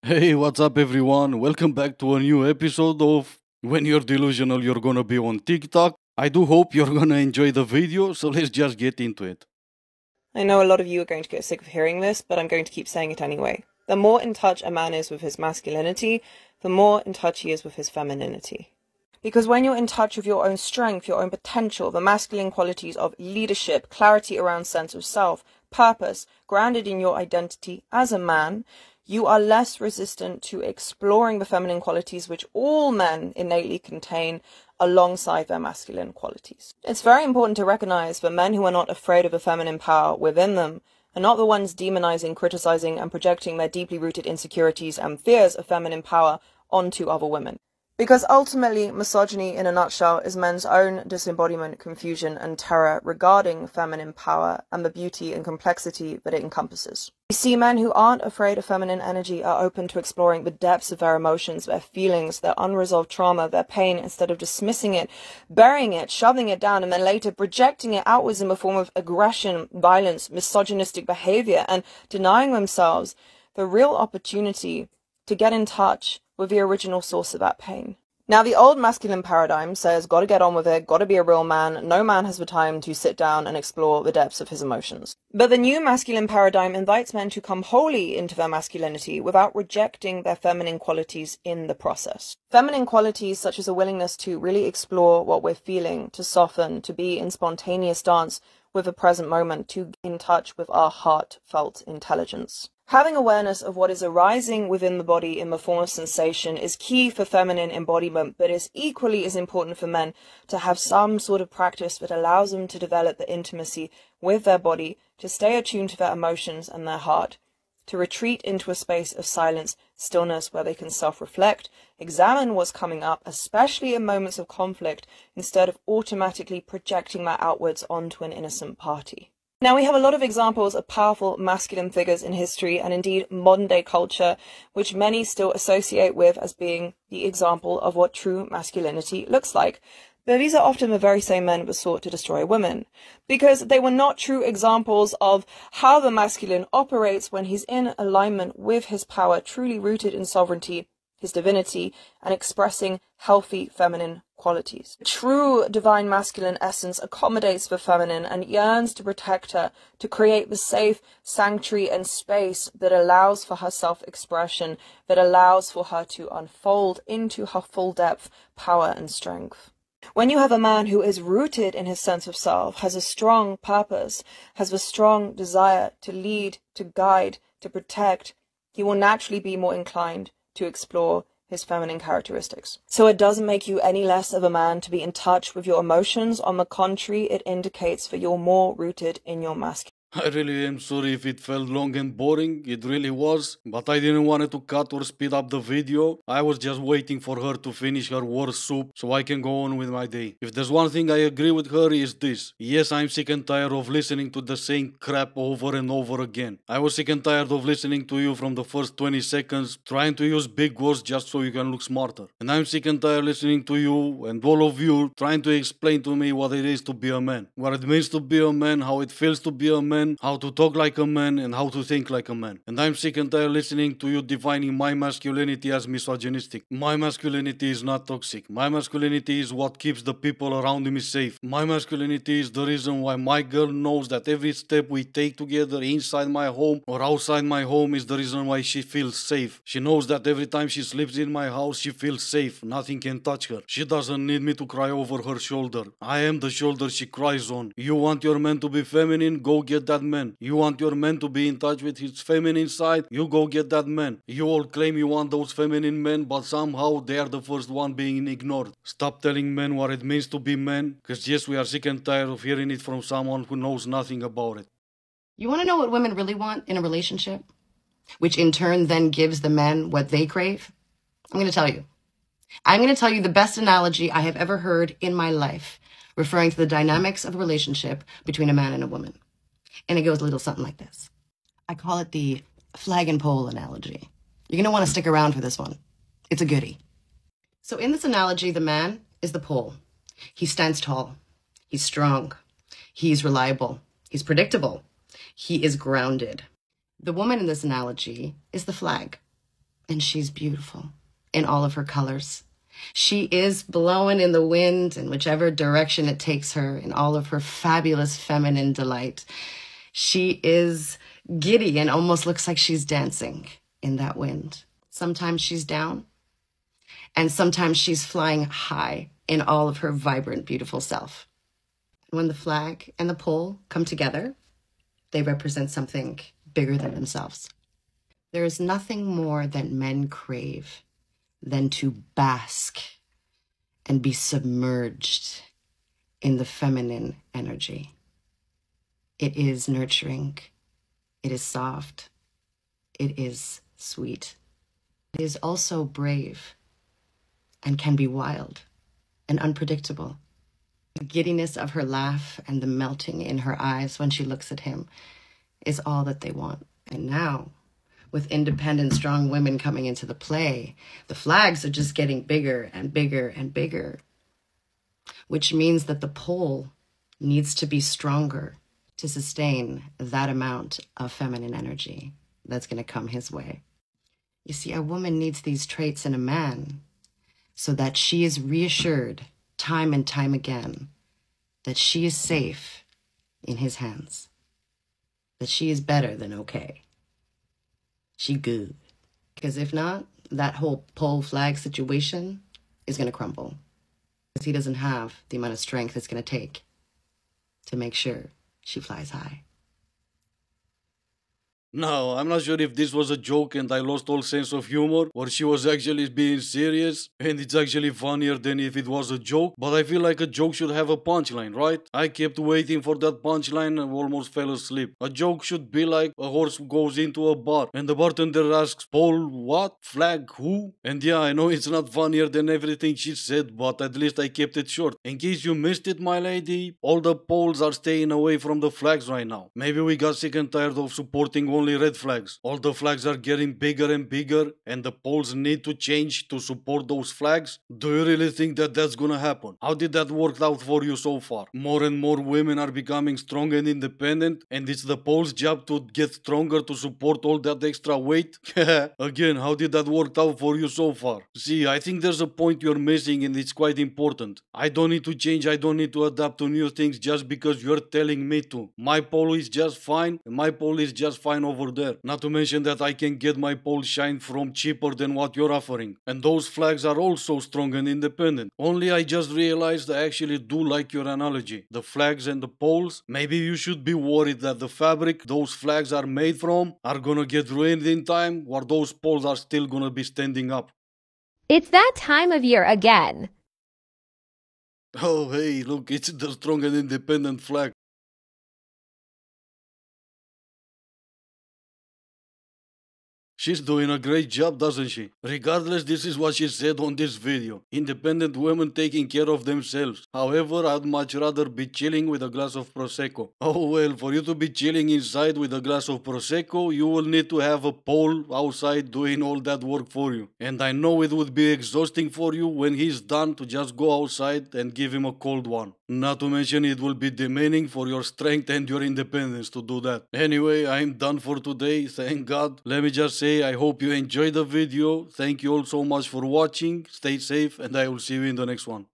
Hey, what's up, everyone? Welcome back to a new episode of When You're Delusional, You're Gonna Be on TikTok. I do hope you're gonna enjoy the video, so let's just get into it. I know a lot of you are going to get sick of hearing this, but I'm going to keep saying it anyway. The more in touch a man is with his masculinity, the more in touch he is with his femininity. Because when you're in touch with your own strength, your own potential, the masculine qualities of leadership, clarity around sense of self, purpose, grounded in your identity as a man, you are less resistant to exploring the feminine qualities which all men innately contain alongside their masculine qualities. It's very important to recognize that men who are not afraid of the feminine power within them are not the ones demonizing, criticizing, and projecting their deeply rooted insecurities and fears of feminine power onto other women. Because ultimately, misogyny in a nutshell is men's own disembodiment, confusion, and terror regarding feminine power and the beauty and complexity that it encompasses. We see men who aren't afraid of feminine energy are open to exploring the depths of their emotions, their feelings, their unresolved trauma, their pain, instead of dismissing it, burying it, shoving it down, and then later projecting it outwards in the form of aggression, violence, misogynistic behavior, and denying themselves the real opportunity to get in touch with the original source of that pain. Now, the old masculine paradigm says, gotta get on with it, gotta be a real man, no man has the time to sit down and explore the depths of his emotions. But the new masculine paradigm invites men to come wholly into their masculinity without rejecting their feminine qualities in the process. Feminine qualities such as a willingness to really explore what we're feeling, to soften, to be in spontaneous dance with the present moment, to get in touch with our heartfelt intelligence. Having awareness of what is arising within the body in the form of sensation is key for feminine embodiment, but is equally as important for men to have some sort of practice that allows them to develop the intimacy with their body, to stay attuned to their emotions and their heart, to retreat into a space of silence, stillness, where they can self-reflect, examine what's coming up, especially in moments of conflict, instead of automatically projecting that outwards onto an innocent party. Now, we have a lot of examples of powerful masculine figures in history and indeed modern-day culture, which many still associate with as being the example of what true masculinity looks like. But these are often the very same men that sought to destroy women, because they were not true examples of how the masculine operates when he's in alignment with his power, truly rooted in sovereignty, his divinity, and expressing healthy feminine qualities. True divine masculine essence accommodates the feminine and yearns to protect her, to create the safe sanctuary and space that allows for her self-expression, that allows for her to unfold into her full depth, power, and strength. When you have a man who is rooted in his sense of self, has a strong purpose, has a strong desire to lead, to guide, to protect, he will naturally be more inclined to explore his feminine characteristics. So it doesn't make you any less of a man to be in touch with your emotions. On the contrary, it indicates that you're more rooted in your masculinity. I really am sorry if it felt long and boring, it really was, but I didn't want to cut or speed up the video. I was just waiting for her to finish her worst soup so I can go on with my day. If there's one thing I agree with her is this: yes, I'm sick and tired of listening to the same crap over and over again. I was sick and tired of listening to you from the first 20 seconds trying to use big words just so you can look smarter. And I'm sick and tired listening to you and all of you trying to explain to me what it is to be a man, what it means to be a man, how it feels to be a man, how to talk like a man, and how to think like a man. And I'm sick and tired listening to you defining my masculinity as misogynistic. My masculinity is not toxic. My masculinity is what keeps the people around me safe. My masculinity is the reason why my girl knows that every step we take together inside my home or outside my home is the reason why she feels safe. She knows that every time she sleeps in my house, she feels safe. Nothing can touch her. She doesn't need me to cry over her shoulder. I am the shoulder she cries on. You want your man to be feminine? Go get that man. You want your man to be in touch with his feminine side? You go get that man. You all claim you want those feminine men, but somehow they are the first one being ignored. Stop telling men what it means to be men, because yes, we are sick and tired of hearing it from someone who knows nothing about it. You want to know what women really want in a relationship, which in turn then gives the men what they crave? I'm going to tell you. I'm going to tell you the best analogy I have ever heard in my life, referring to the dynamics of a relationship between a man and a woman. And it goes a little something like this. I call it the flag and pole analogy. You're going to want to stick around for this one. It's a goodie. So in this analogy, the man is the pole. He stands tall. He's strong. He's reliable. He's predictable. He is grounded. The woman in this analogy is the flag. And she's beautiful in all of her colors. She is blowing in the wind in whichever direction it takes her in all of her fabulous feminine delight. She is giddy and almost looks like she's dancing in that wind. Sometimes she's down, and sometimes she's flying high in all of her vibrant, beautiful self. When the flag and the pole come together, they represent something bigger than themselves. There is nothing more that men crave than to bask and be submerged in the feminine energy. It is nurturing. It is soft. It is sweet. It is also brave and can be wild and unpredictable. The giddiness of her laugh and the melting in her eyes when she looks at him is all that they want. And now, with independent, strong women coming into the play, the flags are just getting bigger and bigger and bigger, which means that the pole needs to be stronger to sustain that amount of feminine energy that's going to come his way. You see, a woman needs these traits in a man so that she is reassured time and time again that she is safe in his hands, that she is better than okay. She good. Because if not, that whole pole flag situation is going to crumble. Because he doesn't have the amount of strength it's going to take to make sure she flies high. No, I'm not sure if this was a joke and I lost all sense of humor, or she was actually being serious and it's actually funnier than if it was a joke, but I feel like a joke should have a punchline, right? I kept waiting for that punchline and almost fell asleep. A joke should be like a horse goes into a bar and the bartender asks, "Pole what? Flag who?" And yeah, I know it's not funnier than everything she said, but at least I kept it short. In case you missed it, my lady, all the poles are staying away from the flags right now. Maybe we got sick and tired of supporting only red flags. All the flags are getting bigger and bigger and the poles need to change to support those flags. Do you really think that that's gonna happen? How did that work out for you so far? More and more women are becoming strong and independent and it's the poles' job to get stronger to support all that extra weight? Again, how did that work out for you so far? See, I think there's a point you're missing and it's quite important. I don't need to change, I don't need to adapt to new things just because you're telling me to. My pole is just fine and my pole is just fine over there. Not to mention that I can get my pole shine from cheaper than what you're offering. And those flags are also strong and independent. Only I just realized I actually do like your analogy. The flags and the poles, maybe you should be worried that the fabric those flags are made from are gonna get ruined in time, or those poles are still gonna be standing up. It's that time of year again. Oh hey, look, it's the strong and independent flag. She's doing a great job, doesn't she? Regardless, this is what she said on this video. Independent women taking care of themselves. However, I'd much rather be chilling with a glass of Prosecco. Oh well, for you to be chilling inside with a glass of Prosecco, you will need to have a pole outside doing all that work for you. And I know it would be exhausting for you when he's done to just go outside and give him a cold one. Not to mention it will be demanding for your strength and your independence to do that. Anyway, I'm done for today, thank God. Let me just say I hope you enjoyed the video. Thank you all so much for watching. Stay safe and I will see you in the next one.